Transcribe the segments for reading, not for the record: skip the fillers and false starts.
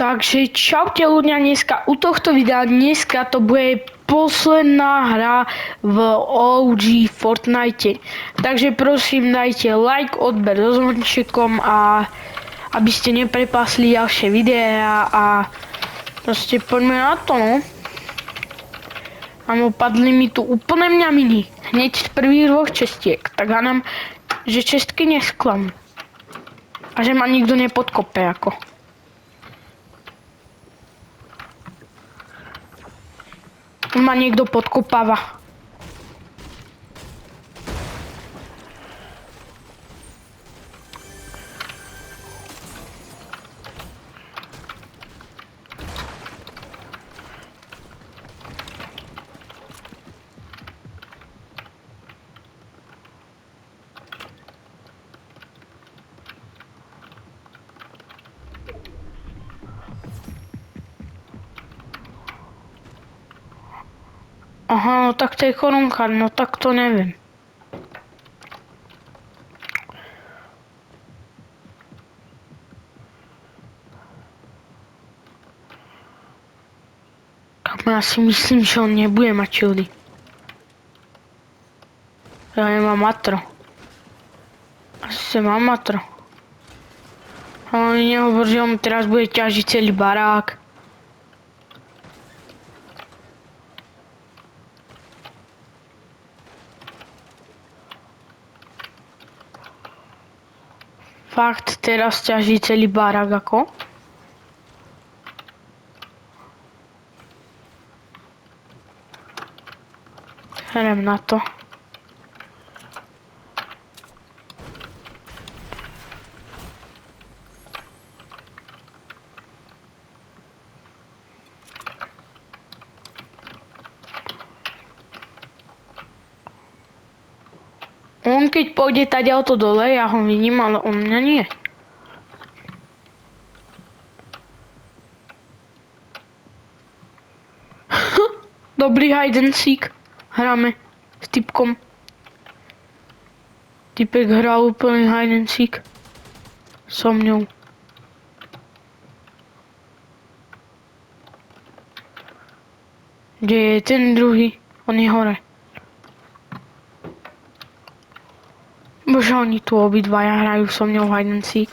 Takže čaute ľudia, dneska u tohto videa, dneska to bude posledná hra v OG Fortnite. Takže prosím dajte like, odber so zvončekom a aby ste neprepasli ďalšie videá a proste poďme na to, no. Áno, padli mi tu úplne mňaminy, hneď z prvých dvoch čestiek, tak hádam, že čestky nesklamú. A že ma nikto nepodkope ako. Ma niekto podkopáva. Aha, no tak to je korunka, no tak to neviem. Ja si myslím, že on nebude mať šildy. Ja nemám matro. Asi mám matro. Ale nehovor, že on teraz bude ťažiť celý barák. Fakt, teraz ťaží celý barák ako? Hrem na to. On keď pôjde tadiaľto dole, ja ho vidím, ale on mňa nie. Dobrý hide and seek. Hráme s typkom. Typek hral úplný hide and seek. So mňou. Kde je ten druhý? On je hore. Bože, oni tu obidvaja hrajú so mňou hide and seek.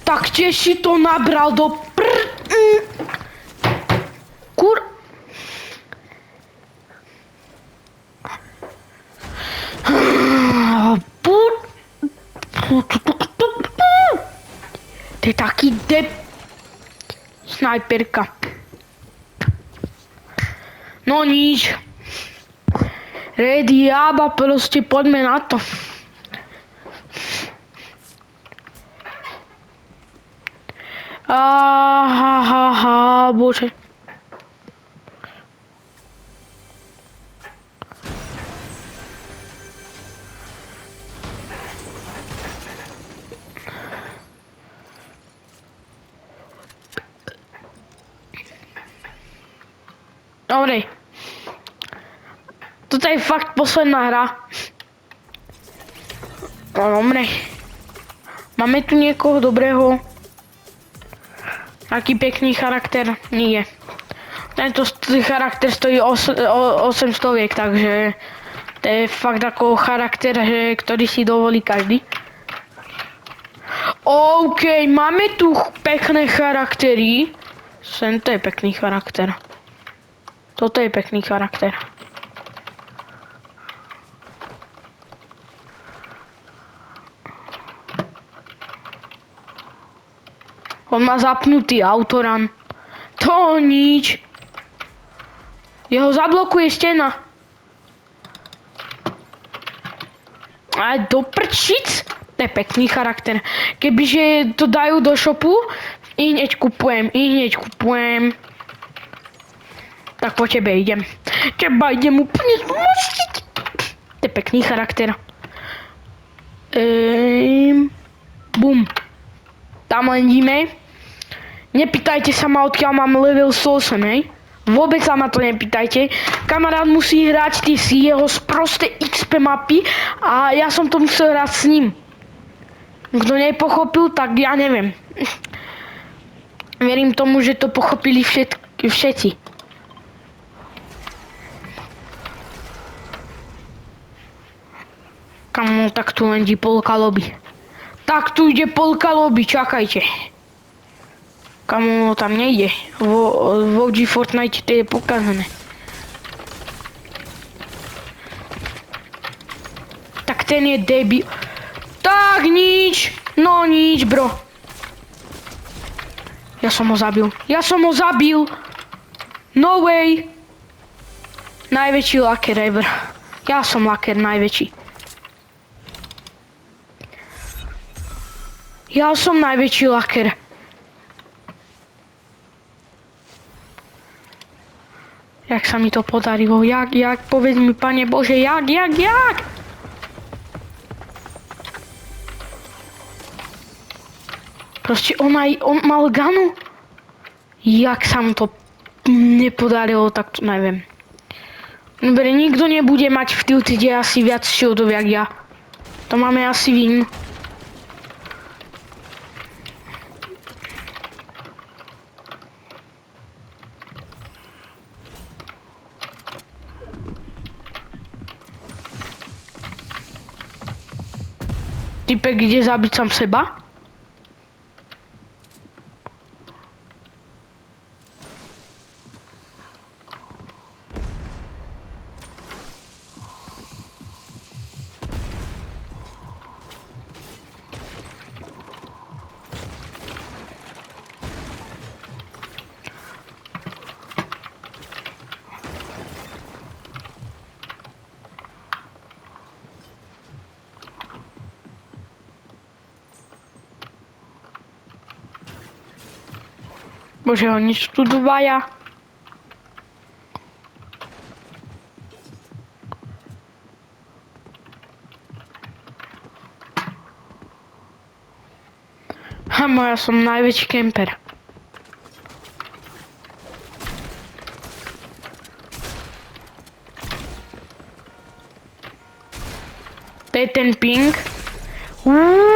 Tak tiež si to nabral do To je taký snajperka. No nič. Ready, jaba, proste poďme na to. Bože. Dobre. Toto je fakt posledná hra. No dobre. Máme tu niekoho dobrého. Aký pekný charakter? Nie. Tento charakter stojí 800, takže to je fakt ako charakter, ktorý si dovolí každý. OK, máme tu pekné charaktery. To je pekný charakter. Toto je pekný charakter. On má zapnutý autoran. To nič. Jeho zablokuje stena. A do prčic. To je pekný charakter. Kebyže to dajú do shopu, i hneď kupujem. Tak po tebe idem. Teba idem úplne zmostiť. To je pekný charakter. Bum. Tam len ideme. Nepýtajte sa ma, odkiaľ mám level 108, hej. Vôbec sa ma to nepýtajte. Kamarát musí hrať tie si jeho sprosté XP mapy a ja som to musel hrať s ním. Kto nepochopil, tak ja neviem. Verím tomu, že to pochopili všetci. Kamo, tak tu len ide polka lobby. Tak tu ide polka lobby, čakajte. Kamo, tam nejde. V OG Fortnite to je pokazané. Tak ten je debil. Tak nič. No nič, bro. Ja som ho zabil. No way. Najväčší laker ever. Ja som laker najväčší. Ja som najväčší laker. Jak sa mi to podarilo? Jak? Povedz mi, Pane Bože, jak? Proste on mal ganu. Jak sa mu to nepodarilo, tak to neviem. Dobre, nikto nebude mať v Tiltide asi viac shieldov, jak ja. To máme asi win. Typek ide zabiť sám seba? Bože, oni sú tu dvaja. Hamo, ja som najväčší kemper. To je ten ping. What?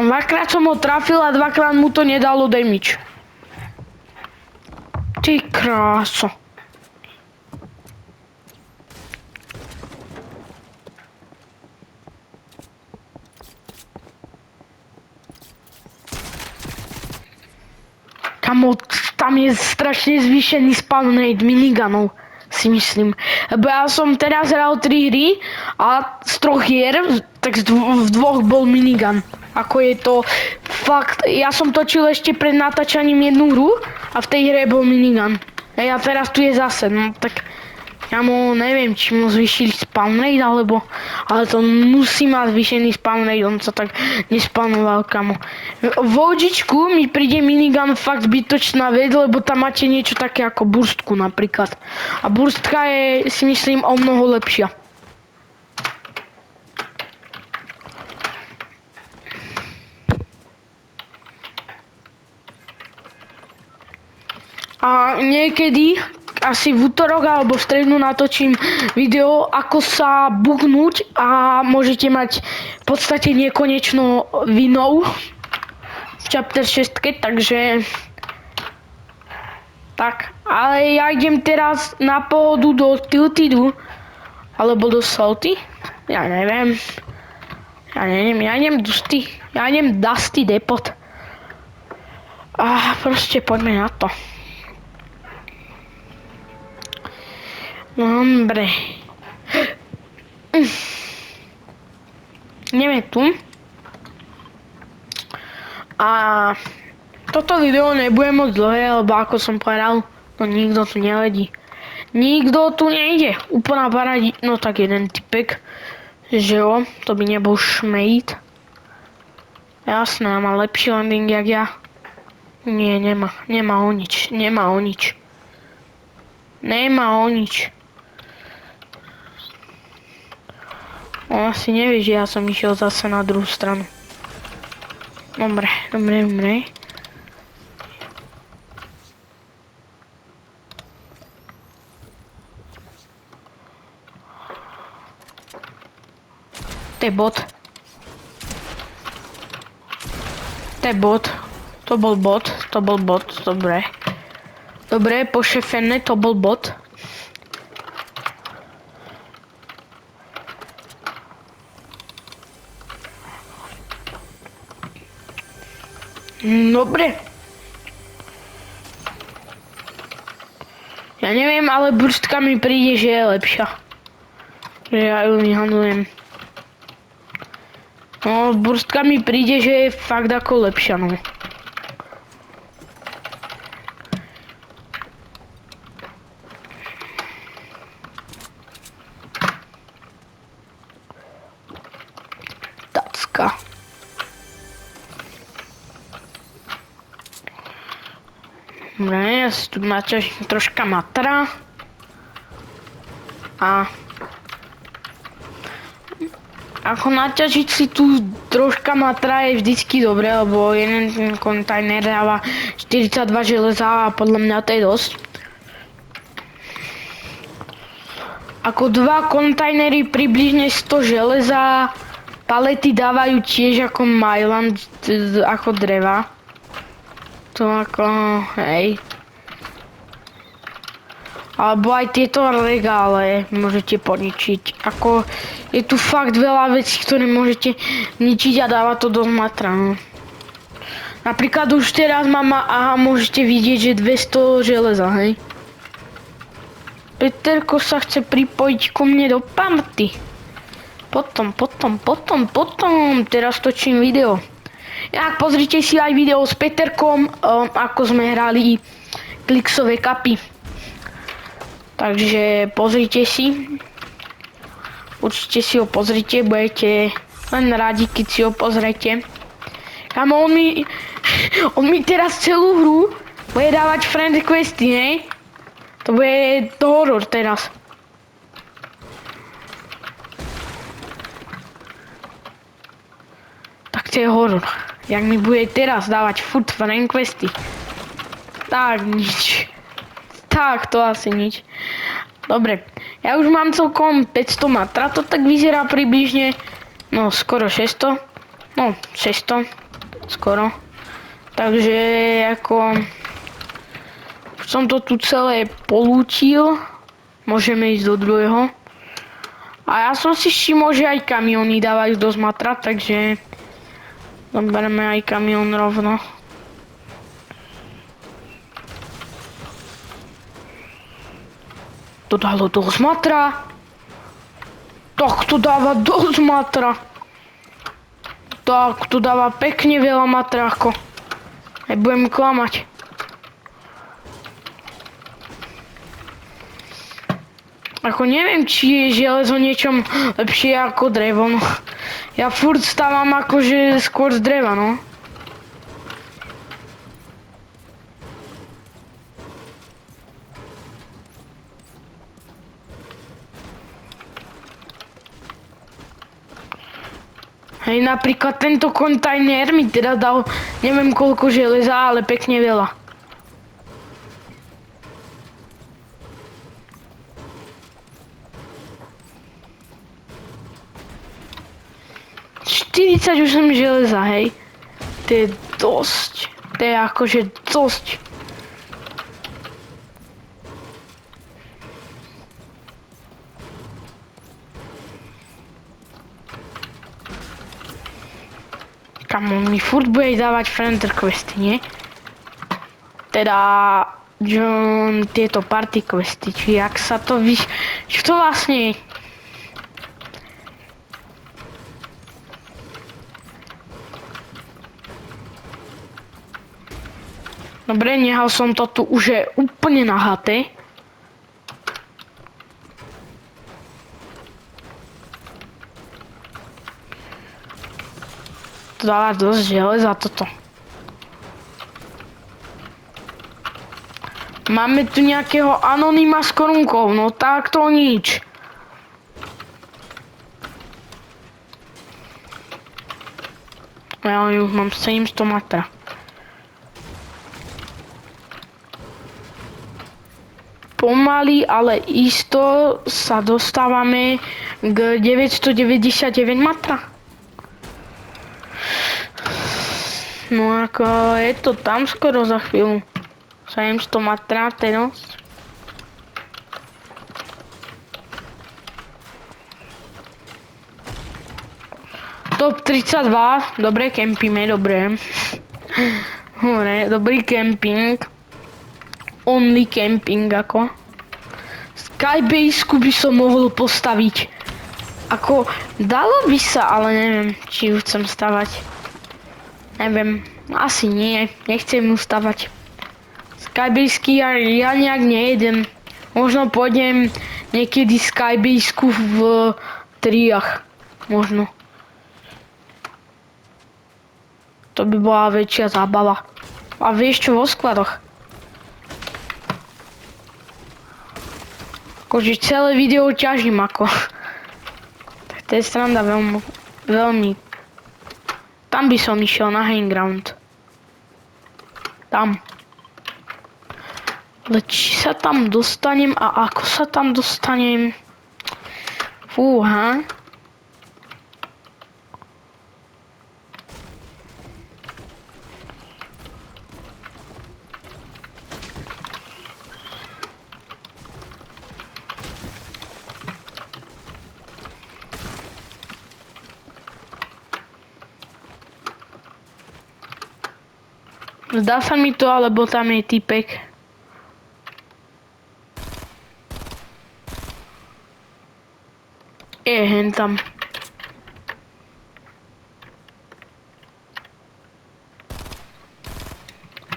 Dvakrát som ho trafil a dvakrát mu to nedalo damage. Ty kráso. Kamo, tam je strašne zvýšený spawn rate minigunov, si myslím. Lebo ja som teraz hral 3 hry a z 3 hier, tak v 2 bol minigun. Ako je to fakt, ja som točil ešte pred natáčaním jednu hru a v tej hre bol minigun. A teraz tu je zase, no tak ja mu neviem, či mu zvýšili spawn rate, ale to musí mať zvýšený spawn rate, on sa tak nespawnoval, kamo. V OGčku mi príde minigun fakt zbytočná vec, lebo tam máte niečo také ako burstku napríklad. A burstka je, si myslím, o mnoho lepšia. A niekedy, asi v útorok alebo v stredu natočím video, ako sa bugnúť a môžete mať v podstate nekonečno winov v chapter 6, takže tak, ale ja idem teraz na pohodu do Tiltidu alebo do Salty, ja neviem, ja idem Dusty Depot a proste poďme na to. Dobre. Ideme tu. A toto video nebude moc dlhé, lebo ako som povedal, to nikto tu neledí. Nikto tu nejde. Úplná paradí. No tak jeden typek. Že jo, to by nebol šmejt. Jasné, má lepší landing jak ja. Nie, nemá o nič. Nemá o nič. On asi nevie, že ja som išiel zase na druhú stranu. Dobre. To je bot. To bol bot, dobre. Dobre, pošefené, to bol bot. Dobre. Ja neviem, ale burstka mi príde, že je lepšia. Že ja ju nehandlujem. No, burstka mi príde, že je fakt ako lepšia, no. Tacka. Dobre, ja si tu naťažím troška matra. A ako naťažiť si tu troška matra je vždycky dobré, lebo jeden kontajner dáva 42 železa a podľa mňa to je dosť. Ako 2 kontajnery približne 100 železa, palety dávajú tiež ako Myland, ako dreva. To ako, hej. Alebo aj tieto regále môžete poničiť. Ako je tu fakt veľa vecí, ktoré môžete ničiť a dáva to do matra. No. Napríklad už teraz mám, aha, môžete vidieť, že 200 železa, hej. Peterko sa chce pripojiť ku mne do party. Potom. Teraz točím video. Ja, pozrite si aj video s Peterkom, ako sme hrali kliksové kapy. Takže pozrite si. Určite si ho pozrite, budete len radi, keď si ho pozrete. Kamo, on mi teraz celú hru bude dávať friend requesty, hej? To bude horor teraz. Tak to je horor. Jak mi bude teraz dávať furt friend requesty. Tak nič. Tak, to asi nič. Dobre, ja už mám celkom 500 matra, to tak vyzerá približne, no skoro 600. No, 600, skoro. Takže, ako, už som to tu celé polútil, môžeme ísť do druhého. A ja som si všimol, že aj kamióny dávajú dosť matra, takže zoberieme aj kamión rovno. To dalo dosť matra. Tak to dáva dosť matra. Tak to dáva pekne veľa matra, ako. Nebudem klamať. Ako neviem, či je železo niečom lepšie ako drevo, no. Ja furt stávam akože skôr z dreva, no. Hej, napríklad tento kontajner mi teda dal neviem koľko železa, ale pekne veľa. Už som železa, hej. To je dosť. To je akože dosť. Kam on mi furt bude dávať friend requesty, nie? Teda tieto party questy, či jak sa to čo to vlastne je? Dobre, nehal som to tu, už je úplne nahaté. To dáva dosť železa toto. Máme tu nejakého anonyma s korunkou, no tak to nič. Ja už mám 700 matra. Pomaly, ale isto sa dostávame k 999 matra. No ako je to tam skoro za chvíľu. 700 matra teraz. Top 32, dobre kempíme, dobre. Dobre, dobrý kemping. Only camping ako. Skybase-ku by som mohol postaviť. Ako, dalo by sa, ale neviem, či ju chcem stavať. Neviem, asi nie, nechcem ju stavať. Skybase-ky ja nejak nejedem. Možno pôjdem niekedy Skybase-ku v triách. Možno. To by bola väčšia zábava. A vieš čo, vo skladoch? Akože celé video ťažím ako. Tak to je sranda veľmi. Tam by som išiel na hangground. Tam. Ale či sa tam dostanem a ako sa tam dostanem? Fúha. Zdá sa mi to, alebo tam je typek. Je hen tam.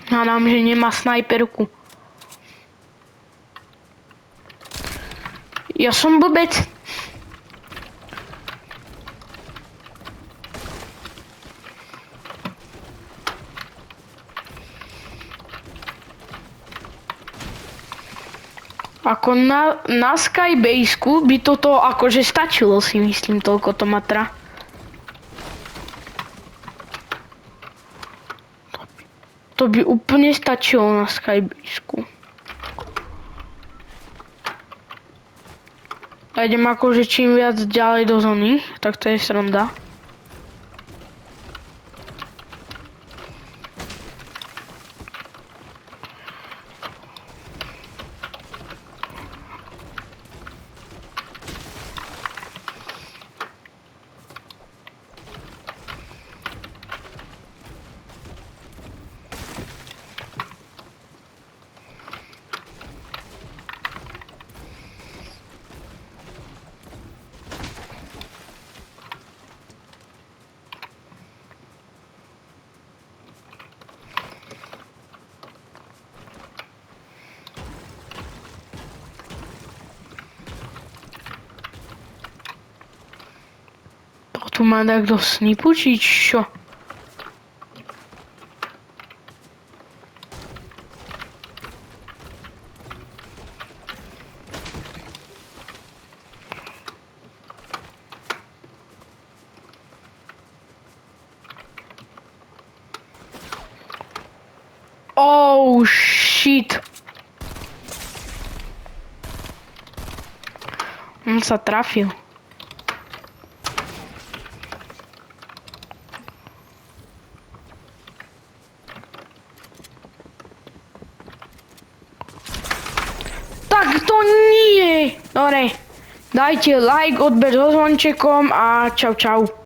Hádam, že nemá snajperku. Ja som blbec. Ako na Skybase-ku by toto akože stačilo, si myslím, toľko to matra. To by úplne stačilo na Skybase-ku. Ja idem akože čím viac ďalej do zóny, tak to je sranda. Tu má takto snipu, či čo? Oh shit. On sa trafil. Tak to nie! Dobre, dajte like, odber so zvončekom a čau čau.